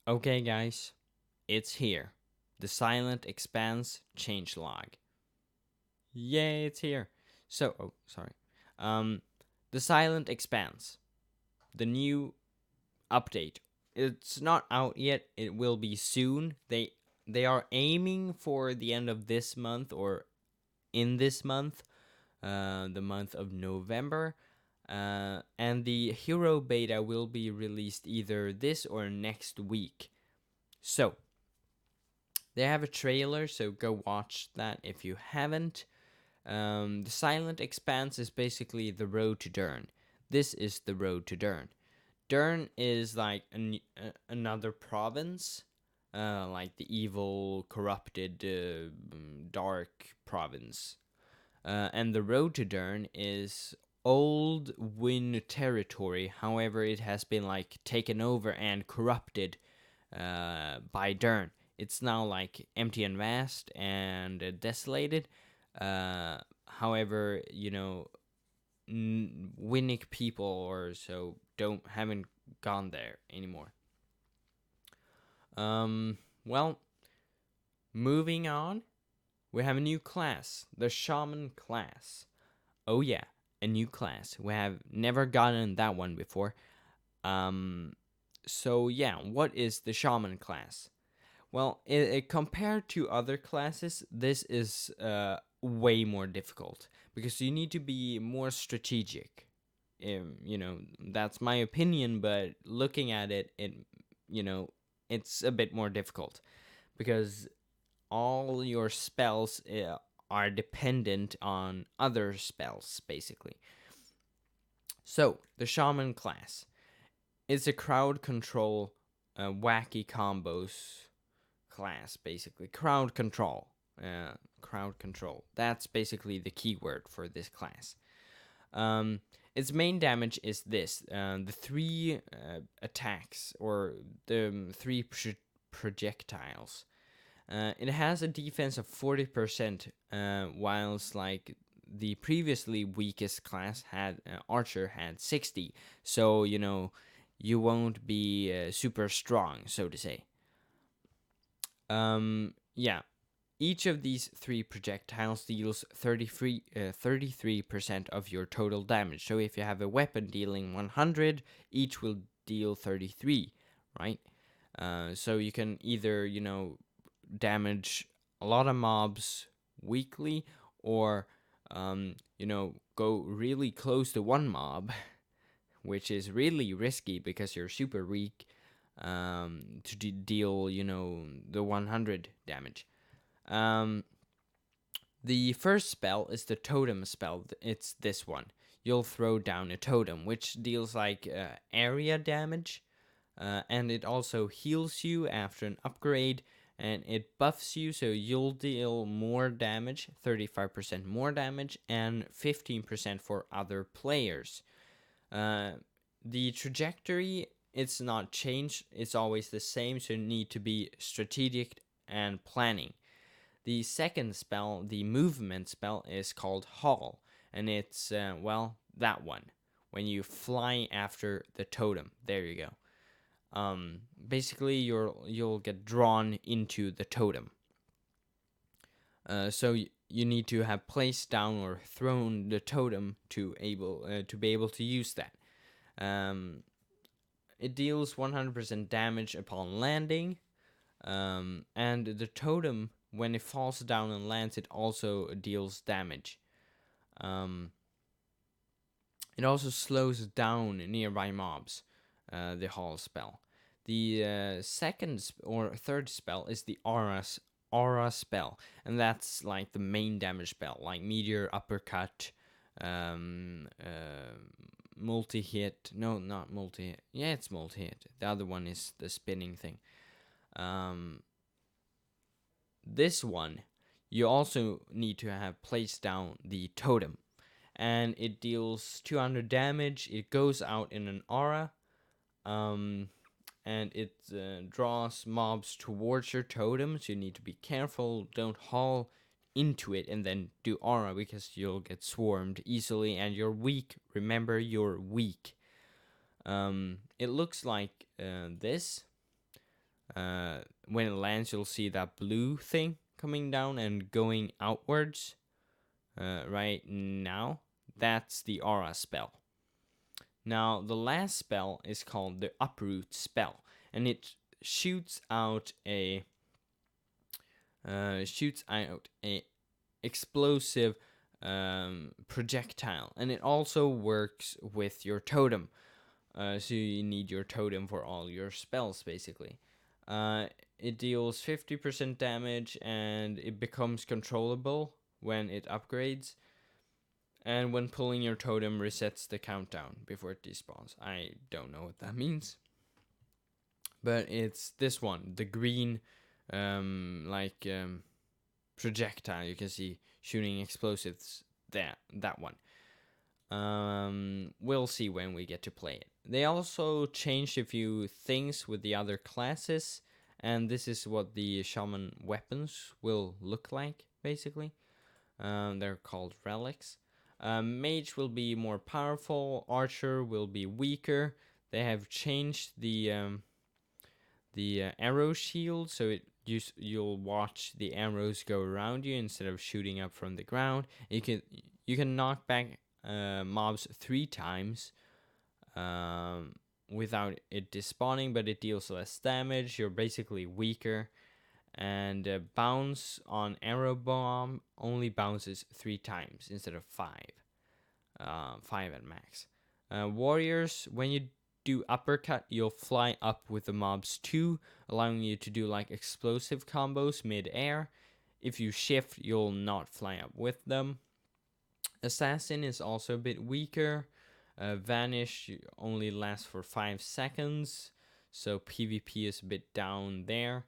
Okay, guys, it's here. The Silent Expanse Changelog. Yay, it's here. Sorry. Um, the Silent Expanse, the new update. It's not out yet. It will be soon. They are aiming for the end of this month or in this month, the month of November. And the hero beta will be released either this or next week. So, they have a trailer, so go watch that if you haven't. The Silent Expanse is basically the road to Dern. This is the road to Dern. Dern is like another province, like the evil, corrupted, dark province. And the road to Dern is old Wynn territory. However, it has been like taken over and corrupted by Dern. It's now like empty and vast and desolated. However, Winnick people or so haven't gone there anymore. Well, moving on, we have a new class, the Shaman Class. Oh yeah, a new class. We have never gotten that one before. So yeah, what is the Shaman Class? Well, compared to other classes, this is way more difficult because you need to be more strategic. That's my opinion, but looking at it, it's a bit more difficult because all your spells are dependent on other spells, basically. So, the Shaman class is a crowd control, wacky combos class, basically. Crowd control. Crowd control. That's basically the keyword for this class. Its main damage is this: the three attacks or the three projectiles. It has a defense of 40%, whilst like the previously weakest class had Archer had 60. So you won't be super strong, so to say. Yeah. Each of these three projectiles deals 33% of your total damage. So if you have a weapon dealing 100, each will deal 33, right? So you can either, damage a lot of mobs weakly or, go really close to one mob, which is really risky because you're super weak to deal, the 100 damage. The first spell is the Totem Spell. It's this one. You'll throw down a totem, which deals like area damage, and it also heals you after an upgrade, and it buffs you, so you'll deal more damage, 35% more damage, and 15% for other players. The trajectory, it's not changed. It's always the same, so you need to be strategic and planning. The second spell, the movement spell, is called Haul, and it's, that one. When you fly after the totem. There you go. Basically, you'll get drawn into the totem. So you need to have placed down or thrown the totem to be able to use that. It deals 100% damage upon landing, and the totem, when it falls down and lands, it also deals damage. It also slows down nearby mobs, the Hall spell. The second or third spell is the Aura spell, and that's like the main damage spell, like Meteor, Uppercut, multi-hit. No, not multi-hit. Yeah, it's multi-hit. The other one is the spinning thing. This one, you also need to have placed down the totem, and it deals 200 damage. It goes out in an aura, and it draws mobs towards your totem, so you need to be careful. Don't haul into it and then do aura, because you'll get swarmed easily, and you're weak. Remember, you're weak. It looks like this. when it lands, you'll see that blue thing coming down and going outwards. Right now, that's the aura spell. Now, the last spell is called the Uproot Spell, and it shoots out a explosive projectile, and it also works with your totem. So you need your totem for all your spells, basically. It deals 50% damage, and it becomes controllable when it upgrades. And when pulling your totem, resets the countdown before it despawns. I don't know what that means. But it's this one, the green, projectile you can see shooting explosives. That one. We'll see when we get to play it. They also changed a few things with the other classes, and this is what the Shaman Weapons will look like, basically. They're called relics. Mage will be more powerful. Archer will be weaker. They have changed the arrow shield, so you'll watch the arrows go around you instead of shooting up from the ground. You can knock back mobs 3 times without it despawning, but it deals less damage. You're basically weaker. And bounce on arrow bomb only bounces 3 times instead of 5. 5 at max. Warriors, when you do uppercut, you'll fly up with the mobs too, allowing you to do like explosive combos mid-air. If you shift, you'll not fly up with them. Assassin is also a bit weaker. Vanish only lasts for 5 seconds, so PvP is a bit down there.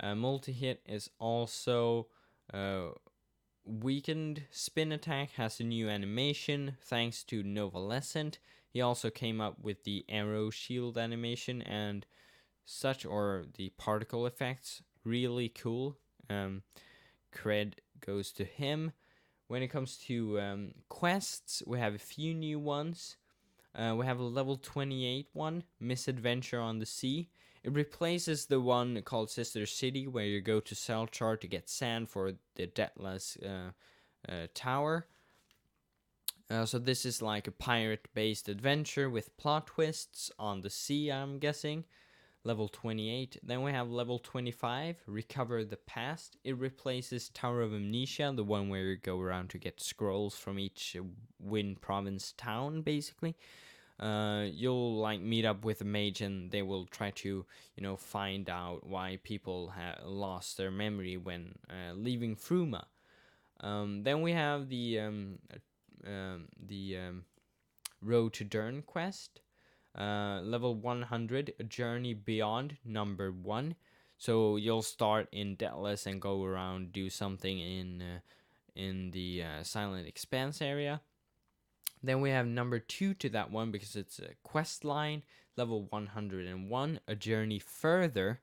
Multi-hit is also weakened. Spin attack has a new animation thanks to Novalescent. He also came up with the arrow shield animation and such, or the particle effects. Really cool. Cred goes to him. When it comes to quests, we have a few new ones. We have a level 28 one, Misadventure on the Sea. It replaces the one called Sister City, where you go to Selchar to get sand for the Deathless Tower. So this is like a pirate-based adventure with plot twists on the sea, I'm guessing. Level 28. Then we have level 25, Recover the Past. It replaces Tower of Amnesia, the one where you go around to get scrolls from each Wynn province town, basically. You'll like meet up with a mage, and they will try to, find out why people lost their memory when leaving Fruma. Then we have the Road to Dern quest. Level 100, A Journey Beyond number 1. So you'll start in Deathless and go around, do something in the Silent Expanse area. Then we have number 2 to that one because it's a quest line. Level 101, A Journey Further,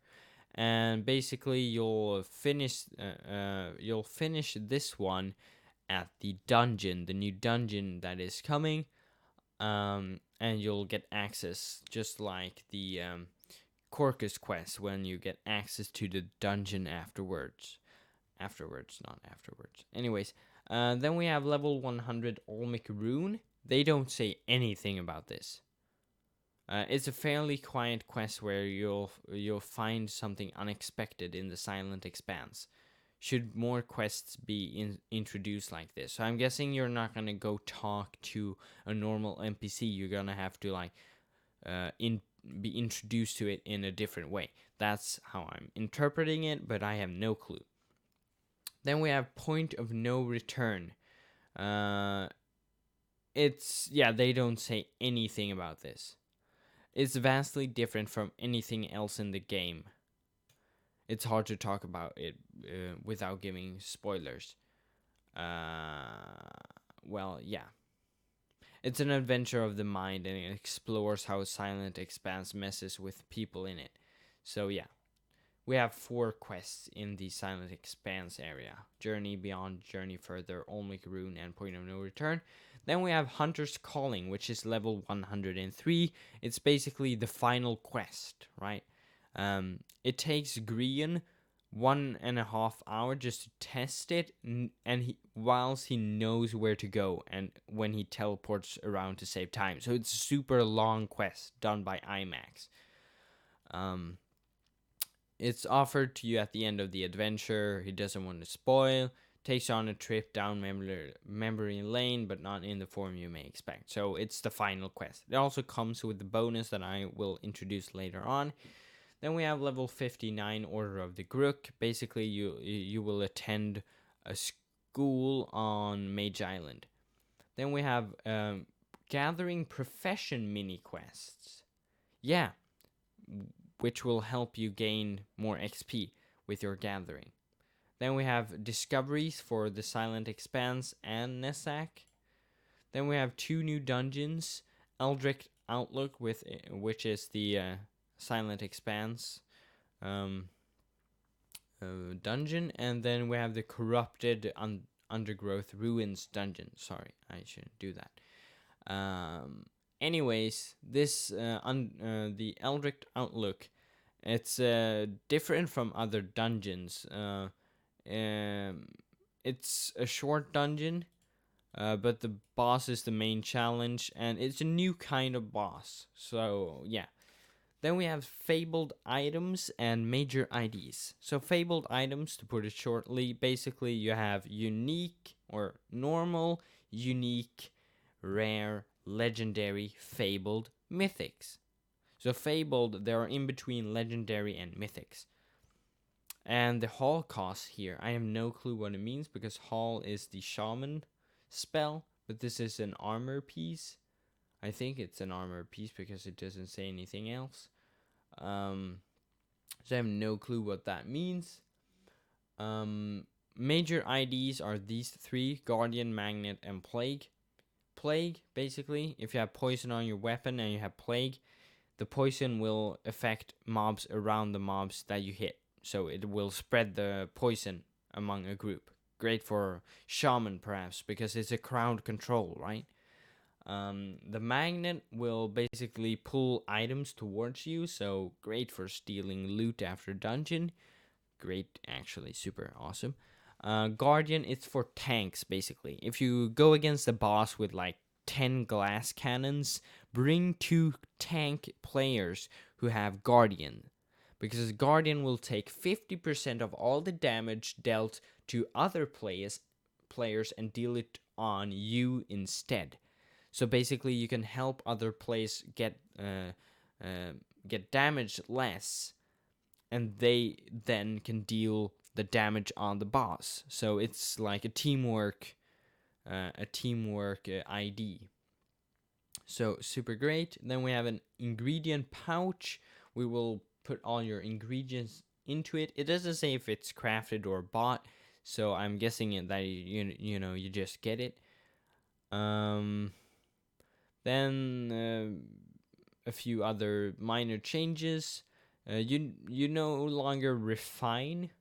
and basically you'll finish this one at the dungeon, the new dungeon that is coming. And you'll get access, just like the Corcus quest, when you get access to the dungeon afterwards. Anyways, then we have level 100 Olmec Rune. They don't say anything about this. It's a fairly quiet quest where you'll find something unexpected in the Silent Expanse. Should more quests be introduced like this? So I'm guessing you're not gonna go talk to a normal NPC. You're gonna have to be introduced to it in a different way. That's how I'm interpreting it, but I have no clue. Then we have Point of No Return. They don't say anything about this. It's vastly different from anything else in the game. It's hard to talk about it without giving spoilers. It's an adventure of the mind, and it explores how Silent Expanse messes with people in it. So yeah, we have 4 quests in the Silent Expanse area. Journey Beyond, Journey Further, Olmec Rune, and Point of No Return. Then we have Hunter's Calling, which is level 103. It's basically the final quest, right? It takes Grian 1.5 hours just to test it, and whilst he knows where to go and when he teleports around to save time. So it's a super long quest done by IMAX. It's offered to you at the end of the adventure. He doesn't want to spoil. Takes on a trip down memory lane, but not in the form you may expect. So it's the final quest. It also comes with the bonus that I will introduce later on. Then we have level 59, Order of the Grook. Basically, you will attend a school on Mage Island. Then we have Gathering Profession mini quests. Yeah, which will help you gain more XP with your gathering. Then we have discoveries for the Silent Expanse and Nesak. Then we have 2 new dungeons, Eldritch Outlook, which is the Silent Expanse dungeon, and then we have the Corrupted Undergrowth Ruins dungeon. Sorry, I shouldn't do that. Anyways, this the Eldritch Outlook, it's different from other dungeons. It's a short dungeon, but the boss is the main challenge, and it's a new kind of boss. So yeah. Then we have Fabled Items and Major IDs. So Fabled Items, to put it shortly, basically you have unique or normal, unique, rare, legendary, fabled, mythics. So Fabled, they are in between legendary and mythics. And the Hall cost here, I have no clue what it means, because Hall is the Shaman spell, but this is an armor piece. I think it's an armor piece because it doesn't say anything else. So I have no clue what that means. Major IDs are these 3: Guardian, Magnet, and Plague. Plague, basically, if you have poison on your weapon and you have Plague, the poison will affect mobs around the mobs that you hit. So it will spread the poison among a group. Great for Shaman, perhaps, because it's a crowd control, right? The magnet will basically pull items towards you, so great for stealing loot after dungeon. Great, actually, super awesome. Guardian, it's for tanks, basically. If you go against a boss with like 10 glass cannons, bring 2 tank players who have Guardian, because Guardian will take 50% of all the damage dealt to other players and deal it on you instead. So basically, you can help other players get damaged less, and they then can deal the damage on the boss. So it's like a teamwork ID. So super great. Then we have an ingredient pouch. We will put all your ingredients into it. It doesn't say if it's crafted or bought, so I'm guessing that you just get it. Then a few other minor changes. You no longer refine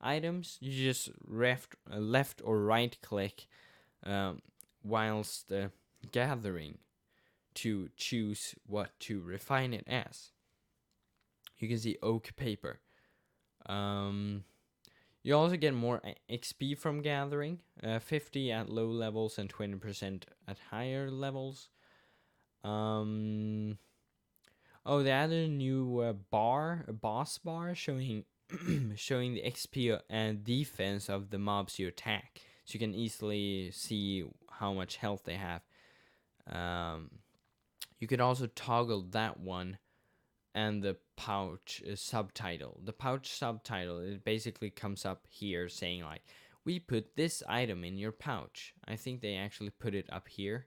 items. You just left or right click whilst gathering to choose what to refine it as. You can see oak paper. You also get more XP from gathering, 50 at low levels and 20% at higher levels. Oh, they added a new boss bar showing showing the XP and defense of the mobs you attack, so you can easily see how much health they have. You could also toggle that one and the pouch subtitle. The pouch subtitle, it basically comes up here saying like, we put this item in your pouch. I think they actually put it up here.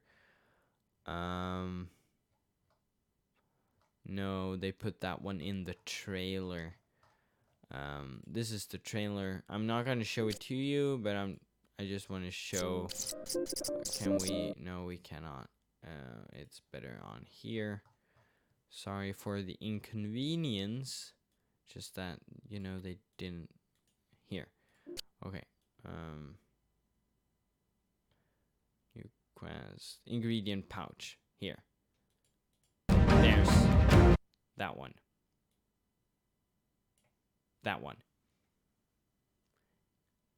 No, they put that one in the trailer. This is the trailer. I'm not going to show it to you, but I just want to show. Can we? No, we cannot. It's better on here. Sorry for the inconvenience. Just that, they didn't. Here. Okay. New quest. Ingredient pouch. Here. There's that one. that one.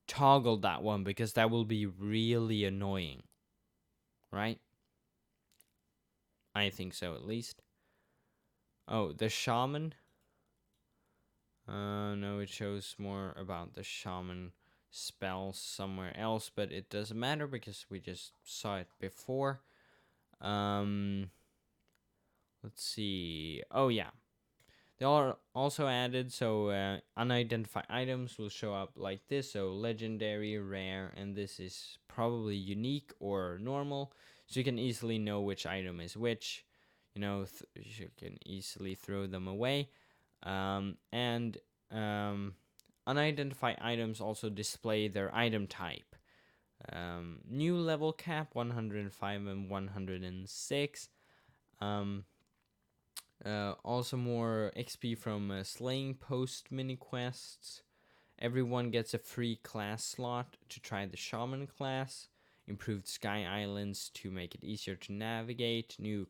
Toggle that one, because that will be really annoying, right? I think so, at least. Oh, the Shaman. No, it shows more about the Shaman spell somewhere else, but it doesn't matter because we just saw it before. Let's see. Oh yeah, they are also added, so unidentified items will show up like this. So legendary, rare, and this is probably unique or normal, so you can easily know which item is which. You know, you can easily throw them away. And unidentified items also display their item type. New level cap 105 and 106. Also more XP from slaying post mini quests. Everyone gets a free class slot to try the Shaman class. Improved Sky Islands to make it easier to navigate. New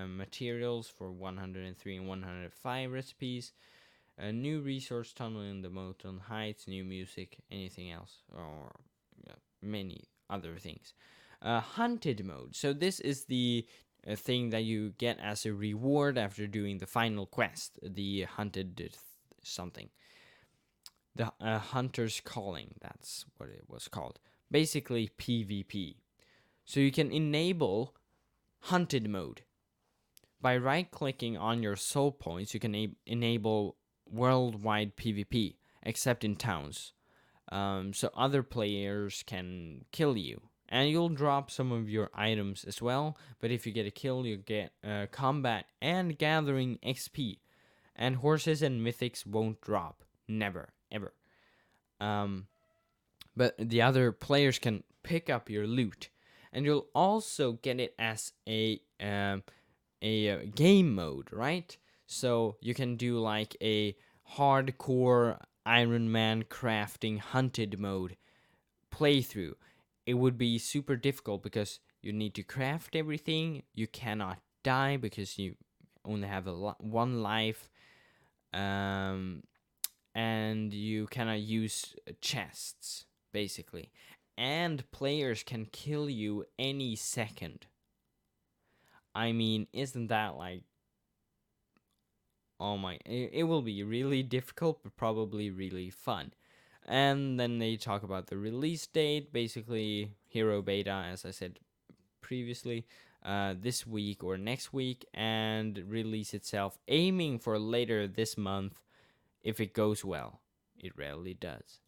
materials for 103 and 105 recipes. A new resource tunnel in the Mountain Heights. New music. Anything else? Or many other things. Hunted mode. So this is the thing that you get as a reward after doing the final quest. The hunted something. The Hunter's Calling. That's what it was called. Basically PvP. So you can enable hunted mode. By right-clicking on your soul points, you can enable worldwide PvP, except in towns. So other players can kill you. And you'll drop some of your items as well. But if you get a kill, you get combat and gathering XP. And horses and mythics won't drop. Never, ever. But the other players can pick up your loot. And you'll also get it as a game mode, right? So you can do like a hardcore Iron Man crafting hunted mode playthrough. It would be super difficult because you need to craft everything. You cannot die because you only have one life. And you cannot use chests, basically. And players can kill you any second. I mean, isn't that like... Oh my... It will be really difficult, but probably really fun. And then they talk about the release date, basically Hero Beta, as I said previously, this week or next week, and release itself aiming for later this month if it goes well. It rarely does.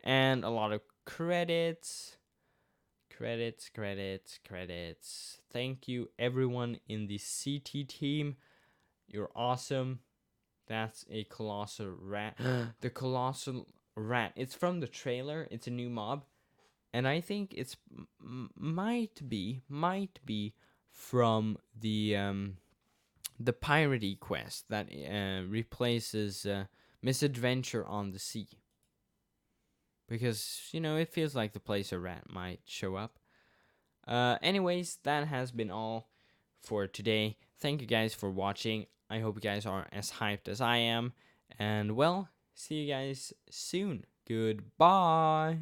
And a lot of credits. Thank you everyone in the CT team. You're awesome. That's a colossal rat. The colossal rat. It's from the trailer. It's a new mob, and I think it's might be from the piratey quest that replaces Misadventure on the Sea. Because, you know, it feels like the place a rat might show up. Anyways, that has been all for today. Thank you guys for watching. I hope you guys are as hyped as I am. And, well, see you guys soon. Goodbye.